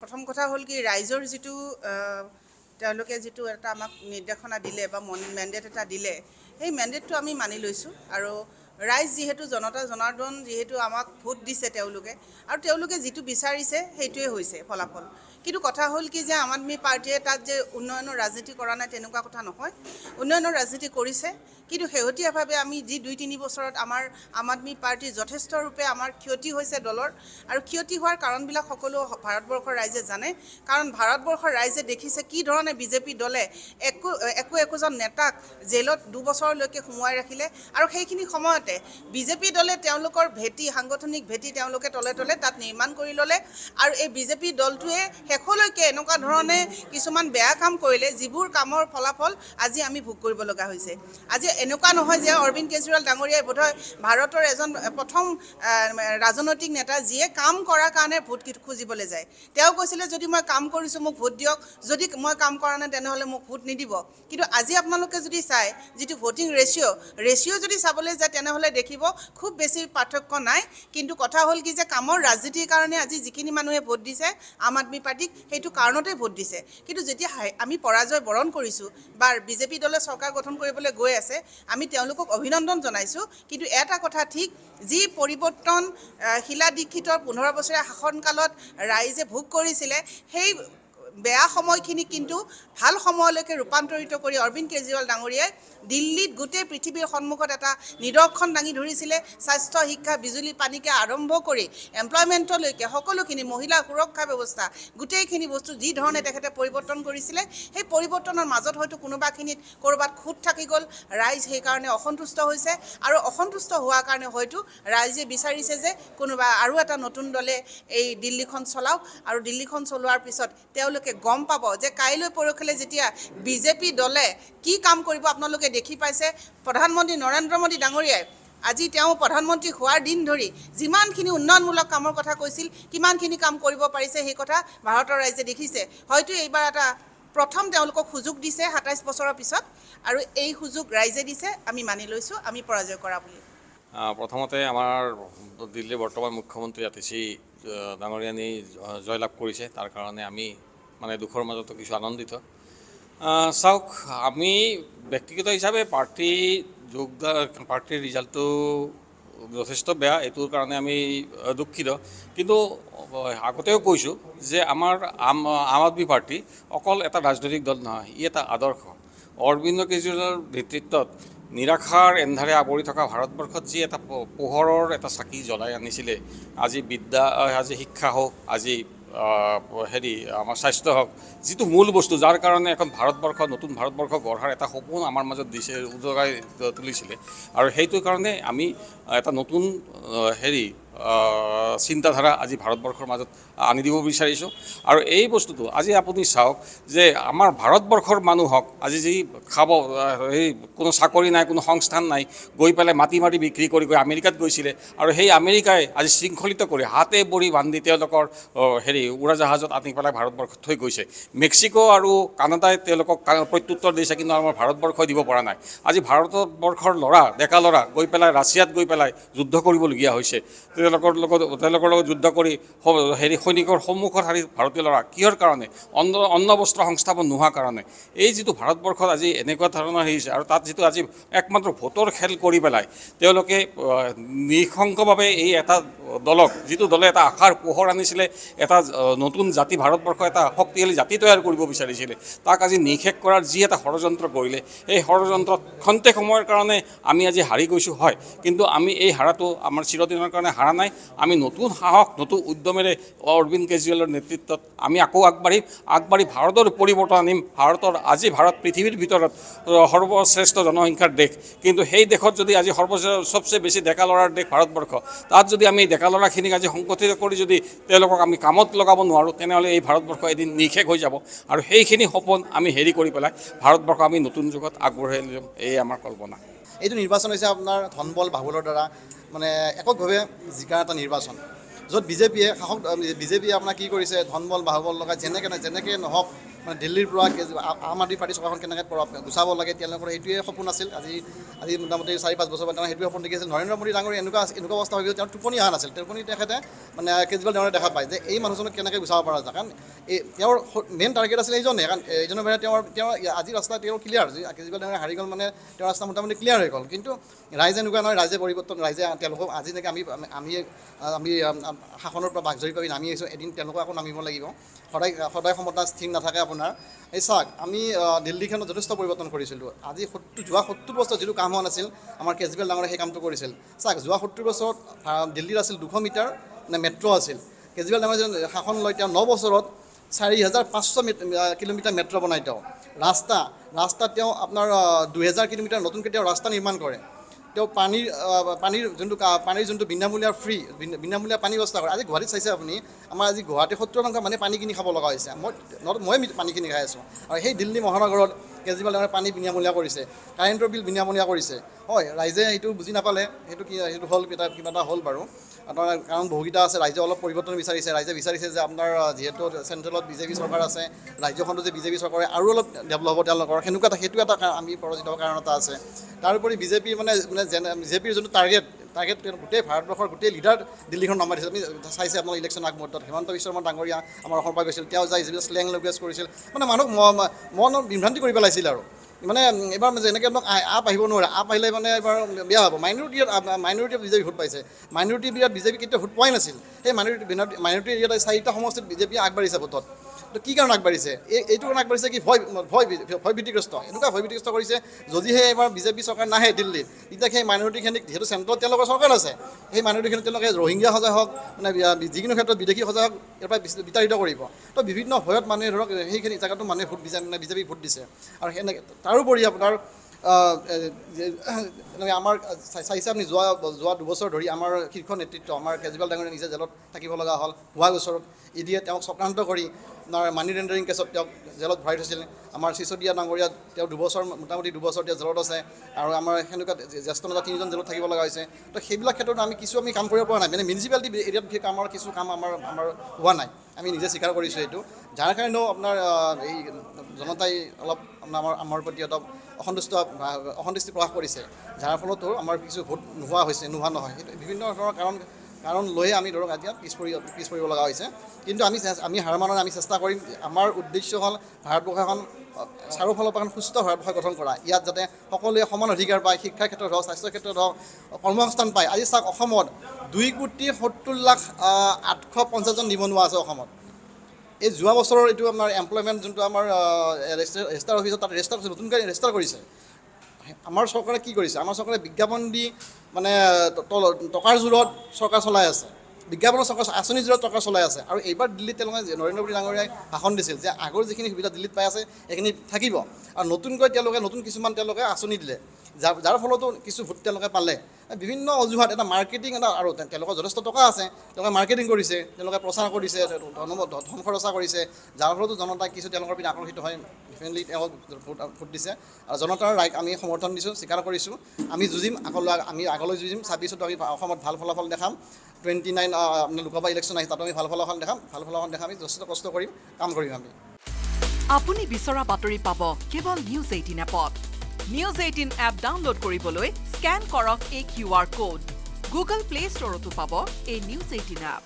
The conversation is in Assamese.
প্ৰথম কথা হ'ল কি ৰাইজৰ যিটো তেওঁলোকে যিটো এটা আমাক নিৰ্দেশনা দিলে বা মেণ্ডেট এটা দিলে সেই মেণ্ডেটটো আমি মানি লৈছোঁ আৰু ৰাইজ যিহেতু জনতা জনাৰ্দন যিহেতু আমাক ভোট দিছে আৰু তেওঁলোকে যিটো বিচাৰিছে সেইটোৱে হৈছে ফলাফল কিন্তু কথা হ'ল কি যে আম আদমি পাৰ্টিয়ে তাত যে উন্নয়নৰ ৰাজনীতি কৰা নাই তেনেকুৱা কথা নহয় উন্নয়নৰ ৰাজনীতি কৰিছে কিন্তু শেহতীয়াভাৱে আমি যি ২-৩ বছৰত আমাৰ আম আদমি পাৰ্টি যথেষ্ট ৰূপে আমাৰ ক্ষতি হৈছে দলৰ আৰু ক্ষতি হোৱাৰ কাৰণবিলাক সকলো ভাৰতবৰ্ষৰ ৰাইজে জানে কাৰণ ভাৰতবৰ্ষৰ ৰাইজে দেখিছে কি ধৰণে বিজেপি দলে একোজন নেতাক জেলত ২ বছৰলৈকে সোমোৱাই ৰাখিলে আৰু সেইখিনি সময়তে বিজেপি দলে তেওঁলোকৰ সাংগঠনিক ভেটি তেওঁলোকে তলে তলে তাত নিৰ্মাণ কৰি ল'লে আৰু এই বিজেপি দলটোৱে শেষলৈকে এনেকুৱা ধৰণে কিছুমান বেয়া কাম কৰিলে যিবোৰ কামৰ ফলাফল আজি আমি ভোগ কৰিব লগা হৈছে আজি এনেকুৱা নহয় যে অৰবিন্দ কেজৰিৱাল ডাঙৰীয়াই বোধহয় ভাৰতৰ এজন প্ৰথম ৰাজনৈতিক নেতা যিয়ে কাম কৰাৰ কাৰণে ভোট খুজিবলৈ যায় তেওঁ কৈছিলে যদি মই কাম কৰিছোঁ মোক ভোট দিয়ক যদি মই কাম কৰা নাই তেনেহ'লে মোক ভোট নিদিব কিন্তু আজি আপোনালোকে যদি চাই যিটো ভোটিং ৰেচিঅ' যদি চাবলৈ যায় তেনেহ'লে দেখিব খুব বেছি পাৰ্থক্য নাই কিন্তু কথা হ'ল কি যে কামৰ ৰাজনীতিৰ কাৰণে আজি যিখিনি মানুহে ভোট দিছে আম আদমি পাৰ্টিক সেইটো কাৰণতে ভোট দিছে কিন্তু যেতিয়া আমি পৰাজয় বৰণ কৰিছোঁ বা বিজেপি দলে চৰকাৰ গঠন কৰিবলৈ গৈ আছে আমি তেওঁলোকক অভিনন্দন জনাইছোঁ কিন্তু এটা কথা ঠিক যি পৰিৱৰ্তন শিলা দীক্ষিতৰ ১৫ বছৰীয়া শাসনকালত ৰাইজে ভোগ কৰিছিলে সেই বেয়া সময়খিনি কিন্তু ভাল সময়লৈকে ৰূপান্তৰিত কৰি অৰবিন্দ কেজৰিৱাল ডাঙৰীয়াই দিল্লীত গোটেই পৃথিৱীৰ সন্মুখত এটা নিদৰ্শন দাঙি ধৰিছিলে স্বাস্থ্য শিক্ষা বিজুলী পানীকে আৰম্ভ কৰি এমপ্লয়মেণ্টলৈকে সকলোখিনি মহিলা সুৰক্ষা ব্যৱস্থা গোটেইখিনি বস্তু যি ধৰণে তেখেতে পৰিৱৰ্তন কৰিছিলে সেই পৰিৱৰ্তনৰ মাজত হয়তো কোনোবাখিনিত ক'ৰবাত খুঁত থাকি গ'ল ৰাইজ সেইকাৰণে অসন্তুষ্ট হৈছে আৰু অসন্তুষ্ট হোৱাৰ কাৰণে হয়তো ৰাইজে বিচাৰিছে যে কোনোবা আৰু এটা নতুন দলে এই দিল্লীখন চলাওক আৰু দিল্লীখন চলোৱাৰ পিছত তেওঁলোকে গম পাব যে কাইলৈ পৰখিলে যেতিয়া বিজেপি দলে কি কাম কৰিব আপোনালোকে দেখি পাইছে প্ৰধানমন্ত্ৰী নৰেন্দ্ৰ মোদী ডাঙৰীয়াই আজি তেওঁ প্ৰধানমন্ত্ৰী হোৱাৰ দিন ধৰি যিমানখিনি উন্নয়নমূলক কামৰ কথা কৈছিল কিমানখিনি কাম কৰিব পাৰিছে সেই কথা ভাৰতৰ ৰাইজে দেখিছে হয়তো এইবাৰ এটা প্ৰথম তেওঁলোকক সুযোগ দিছে ২৭ বছৰৰ পিছত আৰু এই সুযোগ ৰাইজে দিছে আমি মানি লৈছোঁ আমি পৰাজয় কৰা বুলি প্ৰথমতে আমাৰ দিল্লীৰ বৰ্তমান মুখ্যমন্ত্ৰী আতিশী ডাঙৰীয়ানী জয়লাভ কৰিছে তাৰ কাৰণে আমি মানে দুখৰ মাজতো কিছু আনন্দিত চাওক আমি ব্যক্তিগত হিচাপে পাৰ্টিৰ ৰিজাল্টটো যথেষ্ট বেয়া এইটোৰ কাৰণে আমি দুখিত কিন্তু আগতেও কৈছোঁ যে আমাৰ আম আদমি পাৰ্টি অকল এটা ৰাজনৈতিক দল নহয় ই এটা আদৰ্শ অৰবিন্দ কেজৰিৱালৰ নেতৃত্বত নিৰাশাৰ এন্ধাৰে আৱৰি থকা ভাৰতবৰ্ষত যি এটা পোহৰৰ এটা চাকি জ্বলাই আনিছিলে আজি আজি শিক্ষা হওক আজি আমাৰ স্বাস্থ্য হওক যিটো মূল বস্তু যাৰ কাৰণে এখন নতুন ভাৰতবৰ্ষ গঢ়াৰ এটা সপোন আমাৰ মাজত উদগাই তুলিছিলে আৰু সেইটো কাৰণে আমি এটা নতুন চিন্তাধাৰা আজি ভাৰতবৰ্ষৰ মাজত আনি দিব বিচাৰিছোঁ আৰু এই বস্তুটো আজি আপুনি চাওক যে আমাৰ ভাৰতবৰ্ষৰ মানুহক আজি যি খাব কোনো চাকৰি নাই কোনো সংস্থান নাই গৈ পেলাই মাটি বিক্ৰী কৰি গৈ আমেৰিকাত গৈছিলে আৰু সেই আমেৰিকাই আজি শৃংখলিত কৰি হাতে বৰি বান্ধি তেওঁলোকৰ উৰাজাহাজত আনি পেলাই ভাৰতবৰ্ষত থৈ গৈছে মেক্সিকো আৰু কানাডাই তেওঁলোকক প্ৰত্যুত্তৰ দিছে কিন্তু আমাৰ ভাৰতবৰ্ষই দিব পৰা নাই আজি ভাৰতবৰ্ষৰ ডেকা ল'ৰা গৈ পেলাই ৰাছিয়াত গৈ পেলাই যুদ্ধ কৰিবলগীয়া হৈছে তেওঁলোকৰ লগত যুদ্ধ কৰি সৈনিকৰ সন্মুখত হাৰি ভাৰতীয় ল'ৰা কিহৰ কাৰণে অন্ন বস্ত্ৰ সংস্থাপন নোহোৱাৰ কাৰণে এই যিটো ভাৰতবৰ্ষত আজি এনেকুৱা ধৰণৰ হৈছে আৰু তাত যিটো আজি একমাত্ৰ ভোটৰ খেল কৰি পেলাই তেওঁলোকে নিঃশংকভাৱে এই এটা দলক যিটো দলে এটা আশাৰ পোহৰ আনিছিলে এটা নতুন জাতি ভাৰতবৰ্ষ এটা শক্তিশালী জাতি তৈয়াৰ কৰিব বিচাৰিছিলে তাক আজি নিঃশেষ কৰাৰ যি এটা ষড়যন্ত্ৰ কৰিলে এই ষড়যন্ত্ৰত ক্ষন্তেক সময়ৰ কাৰণে আমি আজি হাৰি গৈছোঁ হয় কিন্তু আমি এই হাৰাটো আমাৰ চিৰদিনৰ কাৰণে হাৰা নাই আমি নতুন সাহস নতুন উদ্যমেৰে অৰবিন্দ কেজৰিৱালৰ নেতৃত্বত আমি আকৌ আগবাঢ়ি ভাৰতৰ পৰিৱৰ্তন আনিম আজি ভাৰত পৃথিৱীৰ ভিতৰত সৰ্বশ্ৰেষ্ঠ জনসংখ্যাৰ দেশ কিন্তু সেই দেশত যদি আজি সবচে বেছি ডেকা ল'ৰাৰ দেশ ভাৰতবৰ্ষ তাত যদি আমি ডেকা ল'ৰাখিনিক আজি সংগঠিত কৰি যদি তেওঁলোকক আমি কামত লগাব নোৱাৰোঁ তেনেহ'লে এই ভাৰতবৰ্ষ এদিন নিঃশেষ হৈ যাব আৰু সেইখিনি সপোন আমি কৰি পেলাই ভাৰতবৰ্ষ আমি নতুন যুগত আগবঢ়াই লৈ যাম এই আমাৰ কল্পনা এইটো নিৰ্বাচন হৈছে আপোনাৰ ধনবল বাহুবলৰ দ্বাৰা মানে এককভাৱে জিকাৰ এটা নিৰ্বাচন য'ত বিজেপিয়ে আপোনাৰ কি কৰিছে ধনবল বাহুবল লগাই যেনেকৈ নহওক মানে দিল্লীৰ পৰা আম আদমি পাৰ্টি চৰকাৰখন কেনেকৈ গুচাব লাগে তেওঁলোকৰ সেইটোৱে সপোন আছিল। আজি মোটামুটি 4-5 বছৰ তেওঁ সেইটোৱে সপোন দেখিছিল। নৰেন্দ্ৰ মোদী ডাঙৰীয়া এনেকুৱা অৱস্থা হৈ গৈছিল, তেওঁৰ টোপনি অহা নাছিল। টোপনি তেখেতে মানে কেজৰিৱাল ডাঙৰীয়া দেখা পায় যে এই মানুহজনক কেনেকৈ গুচাব পৰা যায়, কাৰণ তেওঁৰ মেইন টাৰ্গেট আছিল এইজনে, কাৰণ এইজনৰ বাহিৰে তেওঁ আজি ৰাস্তা তেওঁ ক্লিয়াৰ, যি কেজৰিৱাল ডাঙৰীয়া হাৰি গ'ল মানে তেওঁৰ ৰাস্তা মোটামুটি ক্লিয়াৰ হৈ গ'ল। কিন্তু ৰাইজে এনেকুৱা নহয়, ৰাইজে পৰিৱৰ্তন, ৰাইজে তেওঁলোকক আজি নেকি আমি শাসনৰ পৰা বাঘ জৰি পাবি নামি আহিছোঁ, এদিন তেওঁলোকক আকৌ নামিব লাগিব। সদায় ক্ষমতা স্থিৰ নাথাকে আপোনাৰ। এই চাওক, আমি দিল্লীখনত যথেষ্ট পৰিৱৰ্তন কৰিছিলোঁ। আজি যোৱা 70 বছৰ যিটো কাম হোৱা নাছিল, আমাৰ কেজৰিৱাল ডাঙৰে সেই কামটো কৰিছিল। চাওক, যোৱা 70 বছৰত দিল্লীত আছিল 200 মিটাৰ মেট্ৰ' আছিল। কেজৰিৱাল ডাঙৰে শাসন লৈ তেওঁ 9 বছৰত 4500 কিলোমিটাৰ মেট্ৰ' বনাই ৰাস্তা তেওঁ আপোনাৰ 2000 কিলোমিটাৰ নতুনকৈ তেওঁ ৰাস্তা নিৰ্মাণ কৰে। তেওঁ পানীৰ যোনটো বিনামূলীয়া পানী ব্যৱস্থা কৰে। আজি গুৱাহাটীত চাইছে আপুনি, আমাৰ আজি গুৱাহাটী 70% মানে পানী কিনি খাব লগা হৈছে। মই পানী কিনি খাই আছোঁ। আৰু সেই দিল্লী মহানগৰত কেজৰিৱাল ডাঙৰে পানী বিনামূলীয়া কৰিছে, কাৰেণ্টৰ বিল বিনামূলীয়া কৰিছে। হয়, ৰাইজে এইটো বুজি নাপালে, সেইটো হ'ল কিবা এটা হ'ল বাৰু। আপোনাৰ কাৰণ বহুকেইটা আছে, ৰাইজে অলপ পৰিৱৰ্তন বিচাৰিছে। ৰাইজে বিচাৰিছে যে আপোনাৰ যিহেতু চেণ্ট্ৰেলত বিজেপি চৰকাৰ আছে, ৰাজ্যখনতো যে বিজেপি চৰকাৰে আৰু অলপ ডেভেলপ হ'ব তেওঁলোকৰ, সেইটো এটা আমি পৰাজিত কাৰণ এটা আছে। তাৰোপৰি বিজেপিৰ বিজেপিৰ যোনটো টাৰ্গেট গোটেই ভাৰতবৰ্ষৰ গোটেই লিডাৰ দিল্লীখন নামাই দিছে। আপুনি চাইছে আপোনাৰ ইলেকশ্যন আগমুহূৰ্তত হিমন্ত বিশ্ব শৰ্মা ডাঙৰীয়া আমাৰ অসমৰ পৰা গৈছিল, তেওঁ যাই যিবিলাক শ্লেং লেংগুৱেজ কৰিছিল, মানে মানুহক মনত বিভ্ৰান্তি কৰি পেলাইছিল। আৰু মানে এইবাৰ যেনেকৈ আপ আহিব নোৱাৰে, আপ আহিলে মানে এবাৰ বেয়া হ'ব। মাইনৰিটি বিজেপি ভোট পাইছে। মাইনৰিটি এৰিয়াত বিজেপি কেতিয়াও ভোট পোৱাই নাছিল। সেই মাইনৰিটি এৰিয়াত 4টা সমষ্টিত বিজেপি আগবাঢ়িছে ভোটত। তো কি কাৰণে আগবাঢ়িছে? এইটো কাৰণে আগবাঢ়িছে কি ভয়ভীতিগ্ৰস্ত, এনেকুৱা ভয়ভীতিগ্ৰস্ত কৰিছে। যদিহে এবাৰ বিজেপি চৰকাৰ নাহে দিল্লীত, তেতিয়া সেই মাইনৰিটিখিনিক, যিহেতু চেণ্ট্ৰেলত তেওঁলোকৰ চৰকাৰ আছে, সেই মাইনৰিটিখিনিক তেওঁলোকে ৰোহিংগা সজাই হওক, মানে যিকোনো ক্ষেত্ৰত বিদেশী সজাই হওক, ইয়াৰ পৰা বিতাড়িত কৰিব। তো বিভিন্ন ভয়ত মানুহে ধৰক সেইখিনি জেগাতো মানুহে বিজেপিক ভোট দিছে। আৰু সেনেকৈ তাৰোপৰি আপোনাৰ আমাৰ চাইছে আপুনি, যোৱা 2 বছৰ ধৰি আমাৰ শীৰ্ষ নেতৃত্ব, আমাৰ কেজৰিৱাল ডাঙৰীয়া নিজে জেলত থাকিব লগা হ'ল। হোৱা গোচৰত ইডিয়ে তেওঁক চক্ৰান্ত কৰি আপোনাৰ মানি লেণ্ডাৰিং কেছত তেওঁক জেলত ভৰাই থৈছিল। আমাৰ চিচোদিয়া ডাঙৰীয়া তেওঁ মোটামুটি 2 বছৰ তেওঁ জেলত আছে। আৰু আমাৰ সেনেকুৱা জ্যেষ্ঠ নেতা 3জন জেলত থাকিব লগা হৈছে। তো সেইবিলাক ক্ষেত্ৰত আমি কাম কৰিব পৰা নাই, মানে মিউনিচিপালিটি এৰিয়াত সেই কিছু কাম আমাৰ হোৱা নাই, আমি নিজে স্বীকাৰ কৰিছোঁ এইটো। যাৰ কাৰণেও আপোনাৰ এই জনতাই অলপ আমাৰ প্ৰতি অলপ অসন্তুষ্টি প্ৰকাশ কৰিছে, যাৰ ফলতো আমাৰ কিছু ভোট নোহোৱা নহয়। সেইটো বিভিন্ন ধৰণৰ কাৰণ লৈয়ে আমি ধৰক এতিয়া পিছ পৰিব লগা হৈছে। কিন্তু আমি হাৰ মানা নাই, আমি চেষ্টা কৰিম। আমাৰ উদ্দেশ্য হ'ল ভাৰতবৰ্ষ এখন চাৰিওফালৰ পৰা এখন সুস্থ ভাৰতবৰ্ষ গঠন কৰা। ইয়াত যাতে সকলোৱে সমান অধিকাৰ পায়, শিক্ষাৰ ক্ষেত্ৰত হওক, স্বাস্থ্যৰ ক্ষেত্ৰত হওক, কৰ্মসংস্থান পায়। আজি চাওক, অসমত 2,70,850,000 নিবনুৱা আছে অসমত। এই যোৱা বছৰৰ এইটো আমাৰ এমপ্লয়মেণ্ট যোনটো আমাৰ ৰেজিষ্টাৰ অফিচত, তাত নতুনকৈ ৰেজিষ্টাৰ কৰিছে। আমাৰ চৰকাৰে কি কৰিছে? আমাৰ চৰকাৰে বিজ্ঞাপন দি মানে টকাৰ জোৰত চৰকাৰ চলাই আছে, বিজ্ঞাপনৰ চৰকাৰ আঁচনিৰ জোৰত চৰকাৰ চলাই আছে। আৰু এইবাৰ দিল্লীত তেওঁলোকে নৰেন্দ্ৰ মোদী ডাঙৰীয়াই ভাষণ দিছিল যে আগৰ যিখিনি সুবিধা দিল্লীত পাই আছে সেইখিনি থাকিব, আৰু নতুনকৈ নতুন কিছুমান আঁচনি দিলে, যাৰ ফলতো কিছু ভোট তেওঁলোকে পালে। বিভিন্ন অজুহাত, এটা মাৰ্কেটিং আৰু তেওঁলোকৰ যথেষ্ট টকা আছে, তেওঁলোকে মাৰ্কেটিং কৰিছে, তেওঁলোকে প্ৰচাৰ কৰিছে, ধন খৰচা কৰিছে, যাৰ ফলতো জনতাই কিছু তেওঁলোকৰ পিনে আকৰ্ষিত হয়, ডেফিনেটলি তেওঁক ভোট দিছে। আৰু জনতাৰ ৰাইক আমি সমৰ্থন দিছোঁ, স্বীকাৰ কৰিছোঁ। আমি যুঁজিম, আমি আগলৈ যুঁজিম। 26ত আমি অসমত ভাল ফলাফল দেখাম। 29 লোকসভা ইলেকশ্যন আহি তাতো আমি ভাল ফলাফল দেখাম। আমি যথেষ্ট কষ্ট কৰিম, কাম কৰিম আমি। আপুনি বিচৰা বাতৰি পাব কেৱল নিউজ 18 এপত। নিউজ 18 এপ ডাউনলোড কৰিবলৈ স্কেন কৰক এই QR কোড। গুগল প্লে ষ্টৰতো পাব এই নিউজ 18 এপ।